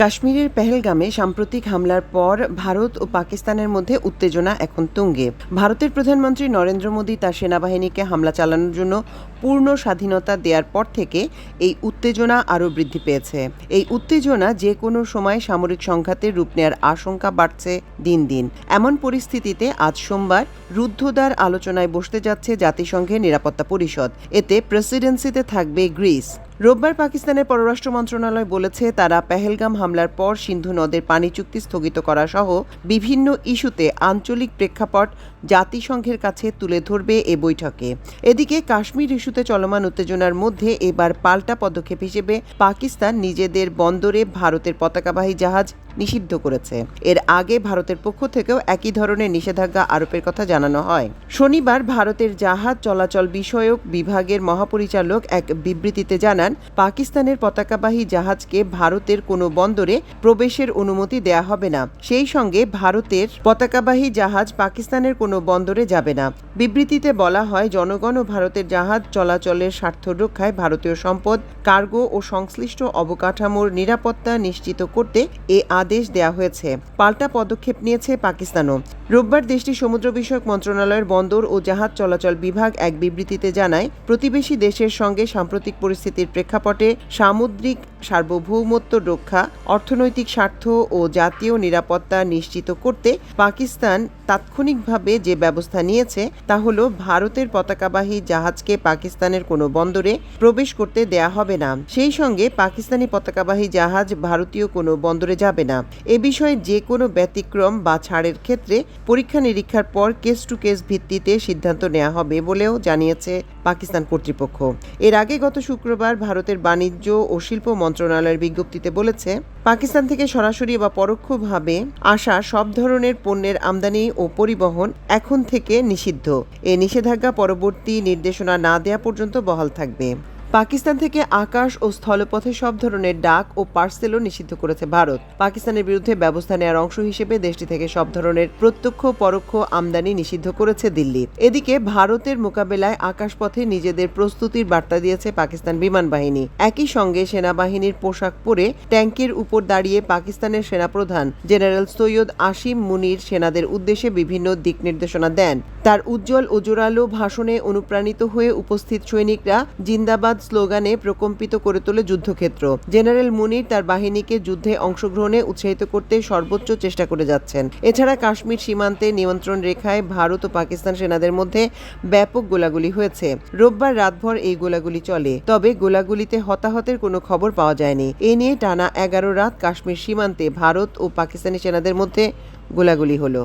কাশ্মীরের পেহেলগামে সাম্প্রতিক হামলার পর ভারত ও পাকিস্তানের মধ্যে উত্তেজনা এখন তুঙ্গে। ভারতের প্রধানমন্ত্রী নরেন্দ্র মোদী তার সেনাবাহিনীকে হামলা চালানোর জন্য পূর্ণ স্বাধীনতা দেওয়ার পর থেকে এই উত্তেজনা আরও বৃদ্ধি পেয়েছে। এই উত্তেজনা যে কোনো সময় সামরিক সংঘাতের রূপ নেওয়ার আশঙ্কা বাড়ছে দিন দিন। এমন পরিস্থিতিতে আজ সোমবার রুদ্ধদ্বার আলোচনায় বসতে যাচ্ছে জাতিসংঘের নিরাপত্তা পরিষদ। এতে প্রেসিডেন্সিতে থাকবে গ্রিস। রোববার পাকিস্তানের পররাষ্ট্র মন্ত্রণালয় বলেছে, তারা পেহেলগাম হামলার পর সিন্ধু নদের পানি চুক্তি স্থগিত করা সহ বিভিন্ন ইস্যুতে আঞ্চলিক প্রেক্ষাপট জাতিসংঘের কাছে তুলে ধরবে এ বৈঠকে। এদিকে কাশ্মীর ইস্যুতে চলমান উত্তেজনার মধ্যে এবার পাল্টা পদক্ষেপ হিসেবে পাকিস্তান নিজেদের বন্দরে ভারতের পতাকাবাহী জাহাজ নিষিদ্ধ করেছে। এর আগে ভারতের পক্ষ থেকেও একই ধরনের নিষেধাজ্ঞা আরোপের কথা জানানো হয়। শনিবার ভারতের জাহাজ চলাচল বিষয়ক বিভাগের মহাপরিচালক এক বিবৃতিতে জানান, পাকিস্তানের পতাকাবাহী জাহাজকে ভারতের কোনো বন্দরে প্রবেশের অনুমতি দেয়া হবে না। সেই সঙ্গে ভারতের পতাকাবাহী জাহাজ পাকিস্তানের কোনো বন্দরে যাবে না। বিবৃতিতে বলা হয়, জনগণ ও ভারতের জাহাজ চলাচলের স্বার্থ রক্ষায় ভারতীয় সম্পদ, কার্গো ও সংশ্লিষ্ট অবকাঠামোর নিরাপত্তা নিশ্চিত করতে এ আদেশ দেয়া হয়েছে। পাল্টা পদক্ষেপ নিয়েছে পাকিস্তানও। রোববার দেশটির সমুদ্র বিষয়ক মন্ত্রণালয়ের বন্দর ও জাহাজ চলাচল বিভাগ এক বিবৃতিতে জানায়, প্রতিবেশী দেশের সঙ্গে সাম্প্রতিক পরিস্থিতির প্রেক্ষাপটে সামুদ্রিক সার্বভৌমত্ব রক্ষা, অর্থনৈতিক স্বার্থ ও জাতীয় নিরাপত্তা নিশ্চিত করতে পাকিস্তান তাৎক্ষণিকভাবে যে ব্যবস্থা নিয়েছে তা হল, ভারতের পতাকাবাহী জাহাজকে পাকিস্তানের কোনো বন্দরে প্রবেশ করতে দেয়া হবে না। সেই সঙ্গে পাকিস্তানি পতাকাবাহী জাহাজ ভারতীয় কোনো বন্দরে যাবে না। এ বিষয়ে যে কোনো ব্যতিক্রম বা ছাড়ের ক্ষেত্রে পরীক্ষা নিরীক্ষার পর কেস টু কেস ভিত্তিতে সিদ্ধান্ত নেওয়া হবে বলেও জানিয়েছে পাকিস্তান কর্তৃপক্ষ। এর আগে গত শুক্রবার ভারতের বাণিজ্য ও শিল্প মন্ত্রণালয়ের বিজ্ঞপ্তিতে বলেছে, পাকিস্তান থেকে সরাসরি বা পরোক্ষভাবে আসা সব ধরনের পণ্যের আমদানি ও পরিবহন এখন থেকে নিষিদ্ধ। এ নিষেধাজ্ঞা পরবর্তী নির্দেশনা না দেয়া পর্যন্ত বহাল থাকবে। পাকিস্তান থেকে আকাশ ও স্থলপথে সব ধরনের ডাক ও পার্সেলও নিষিদ্ধ করেছে ভারত। পাকিস্তানের বিরুদ্ধে ব্যবস্থা নেওয়ার অংশ হিসেবে দেশটি থেকে সব ধরনের প্রত্যক্ষ পরোক্ষ আমদানি নিষিদ্ধ করেছে দিল্লি। এদিকে ভারতের মোকাবেলায় আকাশপথে নিজেদের প্রস্তুতির বার্তা দিয়েছে পাকিস্তান বিমান বাহিনী। একই সঙ্গে সেনাবাহিনীর পোশাক পরে ট্যাঙ্কের উপর দাঁড়িয়ে পাকিস্তানের সেনাপ্রধান জেনারেল সৈয়দ আসিম মুনির সেনাদের উদ্দেশ্যে বিভিন্ন দিক নির্দেশনা দেন। তার উজ্জ্বল ও জোরালো ভাষণে অনুপ্রাণিত হয়ে উপস্থিত সৈনিকরা জিন্দাবাদ স্লোগানে প্রকম্পিত করে তোলে যুদ্ধক্ষেত্র। জেনারেল মুনির তার বাহিনীকে যুদ্ধে অংশগ্রহণে উৎসাহিত করতে সর্বোচ্চ চেষ্টা করে যাচ্ছেন। এছাড়া কাশ্মীর সীমান্তে নিয়ন্ত্রণ রেখায় ভারত ও পাকিস্তান সেনাদের মধ্যে ব্যাপক গোলাগুলি হয়েছে। রোববার রাতভর এই গোলাগুলি চলে, তবে গোলাগুলিতে হতাহতের কোনো খবর পাওয়া যায়নি। এ নিয়ে টানা 11 রাত কাশ্মীর সীমান্তে ভারত ও পাকিস্তানি সেনাদের মধ্যে গোলাগুলি হলো।